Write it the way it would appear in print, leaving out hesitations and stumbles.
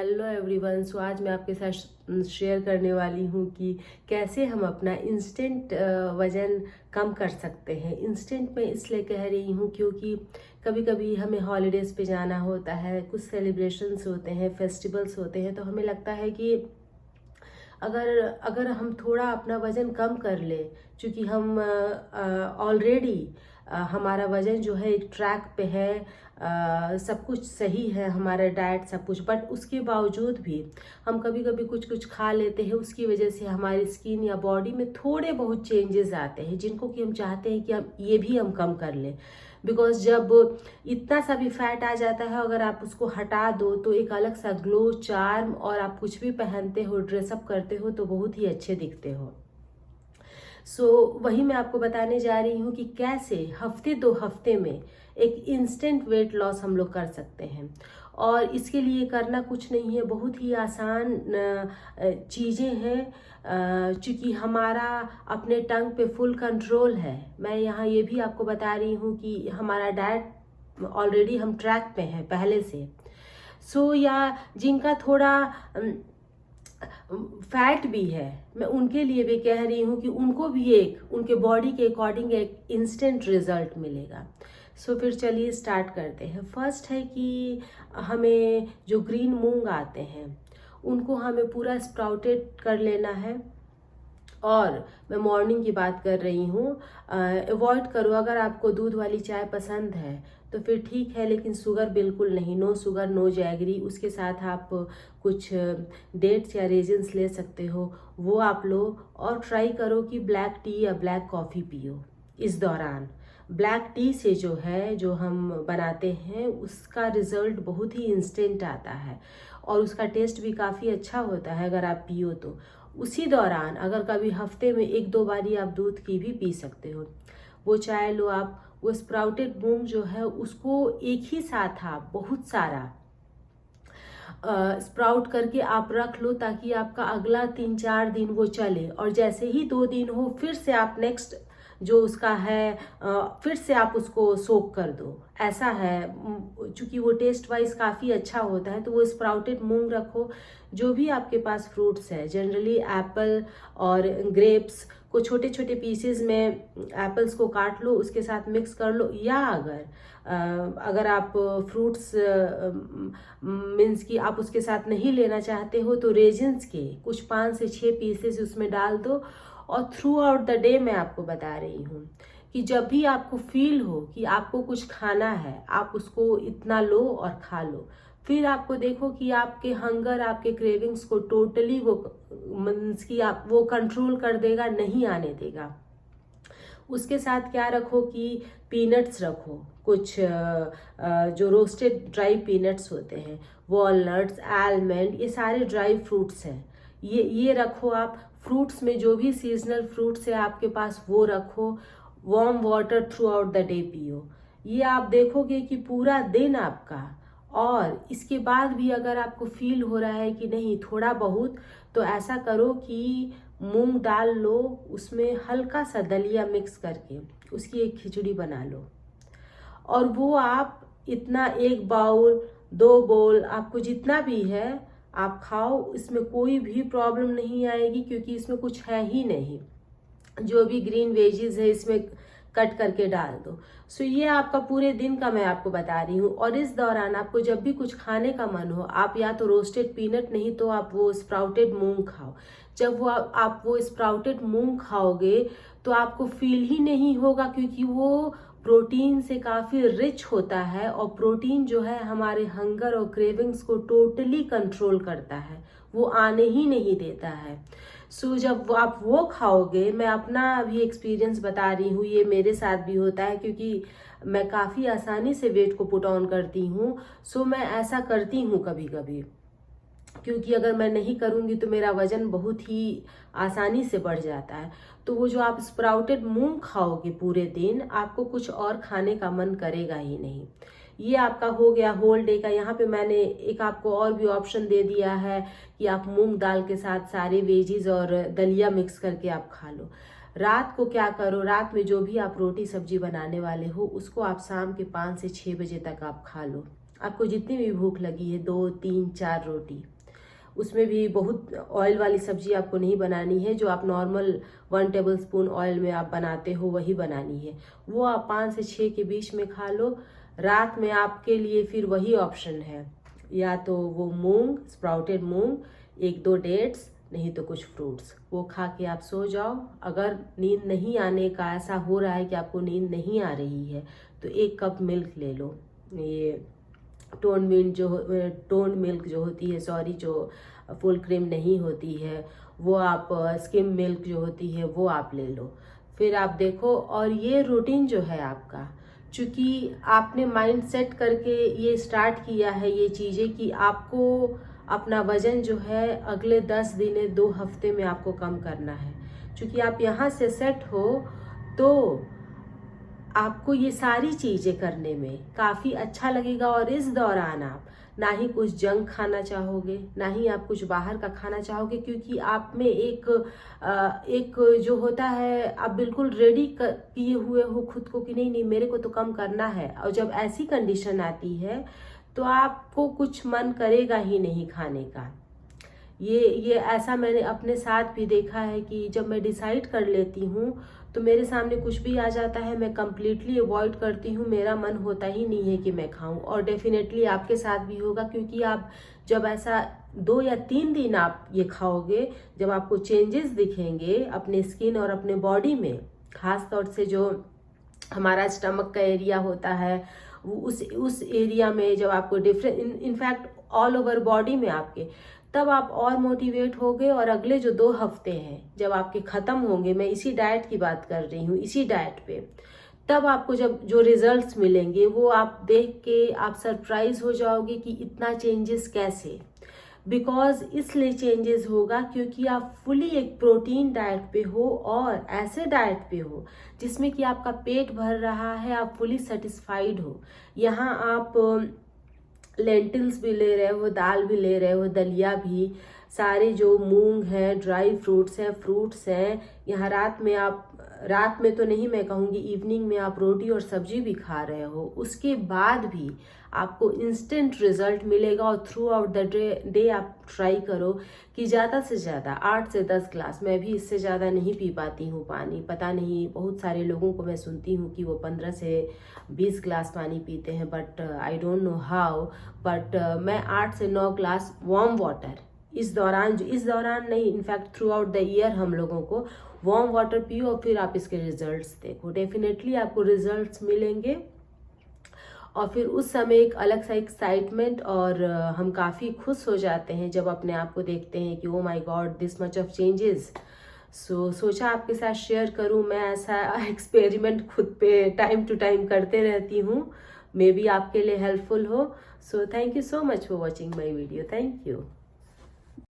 Hello everyone. सो आज मैं आपके साथ शेयर करने वाली हूँ कि कैसे हम अपना इंस्टेंट वज़न कम कर सकते हैं। इंस्टेंट में इसलिए कह रही हूँ क्योंकि कभी कभी हमें हॉलीडेज़ पे जाना होता है, कुछ सेलिब्रेशंस होते हैं, फेस्टिवल्स होते हैं, तो हमें लगता है कि अगर अगर हम थोड़ा अपना वज़न कम कर ले, क्योंकि हम ऑलरेडी हमारा वज़न जो है एक ट्रैक पे है, सब कुछ सही है, हमारा डाइट सब कुछ, बट उसके बावजूद भी हम कभी कभी कुछ कुछ खा लेते हैं, उसकी वजह से हमारी स्किन या बॉडी में थोड़े बहुत चेंजेस आते हैं जिनको कि हम चाहते हैं कि हम ये भी हम कम कर लें। बिकॉज जब इतना सा भी फैट आ जाता है, अगर आप उसको हटा दो तो एक अलग सा ग्लो, चार्म, और आप कुछ भी पहनते हो, ड्रेसअप करते हो तो बहुत ही अच्छे दिखते हो। वही मैं आपको बताने जा रही हूँ कि कैसे हफ्ते 2 हफ्ते में एक इंस्टेंट वेट लॉस हम लोग कर सकते हैं। और इसके लिए करना कुछ नहीं है, बहुत ही आसान चीज़ें हैं। चूँकि हमारा अपने टंग पे फुल कंट्रोल है, मैं यहाँ ये भी आपको बता रही हूँ कि हमारा डाइट ऑलरेडी हम ट्रैक पे हैं पहले से। या जिनका थोड़ा फैट भी है, मैं उनके लिए भी कह रही हूँ कि उनको भी एक उनके बॉडी के अकॉर्डिंग एक इंस्टेंट रिजल्ट मिलेगा। फिर चलिए स्टार्ट करते हैं। फर्स्ट है कि हमें जो ग्रीन मूंग आते हैं उनको हमें पूरा स्प्राउटेड कर लेना है। और मैं मॉर्निंग की बात कर रही हूँ, अवॉइड करो। अगर आपको दूध वाली चाय पसंद है तो फिर ठीक है, लेकिन शुगर बिल्कुल नहीं, नो शुगर, नो जैगरी। उसके साथ आप कुछ डेट्स या रेजिन्स ले सकते हो, वो आप लो। और ट्राई करो कि ब्लैक टी या ब्लैक कॉफ़ी पियो इस दौरान। ब्लैक टी से जो है, जो हम बनाते हैं, उसका रिज़ल्ट बहुत ही इंस्टेंट आता है और उसका टेस्ट भी काफ़ी अच्छा होता है अगर आप पियो तो। उसी दौरान अगर कभी हफ्ते में 1-2 बारी आप दूध की भी पी सकते हो। वो चाय लो आप, वो स्प्राउटेड मूंग जो है उसको एक ही साथ आप बहुत सारा स्प्राउट करके आप रख लो, ताकि आपका अगला 3-4 दिन वो चले। और जैसे ही 2 दिन हो, फिर से आप नेक्स्ट जो उसका है फिर से आप उसको सोक कर दो। ऐसा है, चूँकि वो टेस्ट वाइज काफ़ी अच्छा होता है, तो वो स्प्राउटेड मूंग रखो। जो भी आपके पास फ्रूट्स है, जनरली एप्पल और ग्रेप्स को छोटे छोटे पीसेस में एप्पल्स को काट लो, उसके साथ मिक्स कर लो। या अगर आप फ्रूट्स मीन्स कि आप उसके साथ नहीं लेना चाहते हो, तो रेजिन्स के कुछ 5 से 6 पीसेस उसमें डाल दो। और थ्रू आउट द डे मैं आपको बता रही हूँ कि जब भी आपको फील हो कि आपको कुछ खाना है, आप उसको इतना लो और खा लो। फिर आपको देखो कि आपके हंगर, आपके क्रेविंग्स को टोटली वो मीन्स कि आप वो कंट्रोल कर देगा, नहीं आने देगा। उसके साथ क्या रखो कि पीनट्स रखो, कुछ जो रोस्टेड ड्राई पीनट्स होते हैं, वॉलनट्स, आलमंड, ये सारे ड्राई फ्रूट्स हैं, ये रखो आप। फ्रूट्स में जो भी सीजनल फ्रूट्स है आपके पास वो रखो। Warm water through out the day पियो। ये आप देखोगे कि पूरा दिन आपका। और इसके बाद भी अगर आपको फील हो रहा है कि नहीं थोड़ा बहुत, तो ऐसा करो कि मूंग दाल लो, उसमें हल्का सा दलिया मिक्स करके उसकी एक खिचड़ी बना लो। और वो आप इतना 1 बाउल 2 बाउल आपको जितना भी है आप खाओ, इसमें कोई भी प्रॉब्लम नहीं आएगी, क्योंकि इसमें कुछ है ही नहीं। जो भी ग्रीन वेजीज है इसमें कट करके डाल दो। ये आपका पूरे दिन का मैं आपको बता रही हूँ। और इस दौरान आपको जब भी कुछ खाने का मन हो, आप या तो रोस्टेड पीनट, नहीं तो आप वो स्प्राउटेड मूंग खाओ। जब वो आप वो स्प्राउटेड मूंग खाओगे तो आपको फील ही नहीं होगा, क्योंकि वो प्रोटीन से काफ़ी रिच होता है। और प्रोटीन जो है हमारे हंगर और क्रेविंग्स को टोटली कंट्रोल करता है, वो आने ही नहीं देता है। जब आप वो खाओगे, मैं अपना भी एक्सपीरियंस बता रही हूँ, ये मेरे साथ भी होता है, क्योंकि मैं काफ़ी आसानी से वेट को पुट ऑन करती हूँ। मैं ऐसा करती हूँ कभी कभी, क्योंकि अगर मैं नहीं करूँगी तो मेरा वजन बहुत ही आसानी से बढ़ जाता है। तो वो जो आप स्प्राउटेड मूंग खाओगे पूरे दिन, आपको कुछ और खाने का मन करेगा ही नहीं। ये आपका हो गया होल डे का। यहाँ पे मैंने एक आपको और भी ऑप्शन दे दिया है कि आप मूंग दाल के साथ सारे वेजीज और दलिया मिक्स करके आप खा लो। रात को क्या करो, रात में जो भी आप रोटी सब्जी बनाने वाले हो उसको आप शाम के 5 से 6 बजे तक आप खा लो। आपको जितनी भी भूख लगी है 2, 3, 4 रोटी, उसमें भी बहुत ऑयल वाली सब्जी आपको नहीं बनानी है। जो आप नॉर्मल 1 टेबलस्पून ऑयल में आप बनाते हो वही बनानी है। वो आप 5 से 6 के बीच में खा लो। रात में आपके लिए फिर वही ऑप्शन है, या तो वो मूंग, स्प्राउटेड मूंग, 1-2 डेट्स, नहीं तो कुछ फ्रूट्स, वो खा के आप सो जाओ। अगर नींद नहीं आने का ऐसा हो रहा है कि आपको नींद नहीं आ रही है तो 1 कप मिल्क ले लो। ये टोन मिल्क जो होती है, सॉरी, जो फुल क्रीम नहीं होती है वो, आप स्किम मिल्क जो होती है वो आप ले लो। फिर आप देखो। और ये रूटीन जो है आपका, चूँकि आपने माइंड सेट करके ये स्टार्ट किया है ये चीज़ें कि आपको अपना वज़न जो है अगले 10 दिन 2 हफ्ते में आपको कम करना है। चूँकि आप यहाँ से सेट हो तो आपको ये सारी चीज़ें करने में काफ़ी अच्छा लगेगा। और इस दौरान आप ना ही कुछ जंक खाना चाहोगे, ना ही आप कुछ बाहर का खाना चाहोगे, क्योंकि आप में एक जो होता है, आप बिल्कुल रेडी किए हुए हो खुद को कि नहीं मेरे को तो कम करना है। और जब ऐसी कंडीशन आती है तो आपको कुछ मन करेगा ही नहीं खाने का। ये ऐसा मैंने अपने साथ भी देखा है कि जब मैं डिसाइड कर लेती हूँ तो मेरे सामने कुछ भी आ जाता है, मैं कम्प्लीटली अवॉइड करती हूँ, मेरा मन होता ही नहीं है कि मैं खाऊं। और डेफिनेटली आपके साथ भी होगा, क्योंकि आप जब ऐसा 2 या 3 दिन आप ये खाओगे, जब आपको चेंजेस दिखेंगे अपने स्किन और अपने बॉडी में, खास तौर से जो हमारा स्टमक का एरिया होता है उस एरिया में जब आपको different, in fact all over body में आपके, तब आप और मोटिवेट होगे। और अगले जो 2 हफ्ते हैं जब आपके ख़त्म होंगे, मैं इसी डाइट की बात कर रही हूँ, इसी डाइट पे, तब आपको जब जो रिजल्ट्स मिलेंगे वो आप देख के आप सरप्राइज हो जाओगे कि इतना चेंजेस कैसे। बिकॉज इसलिए चेंजेस होगा क्योंकि आप फुली एक प्रोटीन डाइट पे हो और ऐसे डाइट पे हो जिसमें कि आपका पेट भर रहा है, आप फुली सेटिस्फाइड हो। यहाँ आप लेंटिल्स भी ले रहे हो, दाल भी ले रहे हो, दलिया भी, सारे जो मूंग है, ड्राई फ्रूट्स हैं। यहाँ रात में तो नहीं मैं कहूँगी, इवनिंग में आप रोटी और सब्जी भी खा रहे हो। उसके बाद भी आपको इंस्टेंट रिजल्ट मिलेगा। और थ्रू आउट द डे आप ट्राई करो कि ज़्यादा से ज़्यादा 8 से 10 ग्लास, मैं भी इससे ज़्यादा नहीं पी पाती हूँ पानी। पता नहीं, बहुत सारे लोगों को मैं सुनती हूँ कि वो 15 से 20 ग्लास पानी पीते हैं, but I don't know how. But मैं 8 से 9 ग्लास वार्म वाटर इस दौरान नहीं, in fact through out the year हम लोगों को वार्म वाटर पियो और फिर आप इसके रिजल्ट्स देखो। डेफिनेटली आपको रिजल्ट्स मिलेंगे और फिर उस समय एक अलग सा एक्साइटमेंट और हम काफ़ी खुश हो जाते हैं जब अपने आप को देखते हैं कि oh my God, this much of changes. सोचा आपके साथ शेयर करूं। मैं ऐसा एक्सपेरिमेंट खुद पे टाइम टू टाइम करते रहती हूं, मे बी आपके लिए हेल्पफुल हो। So thank you so much for watching my video. Thank you.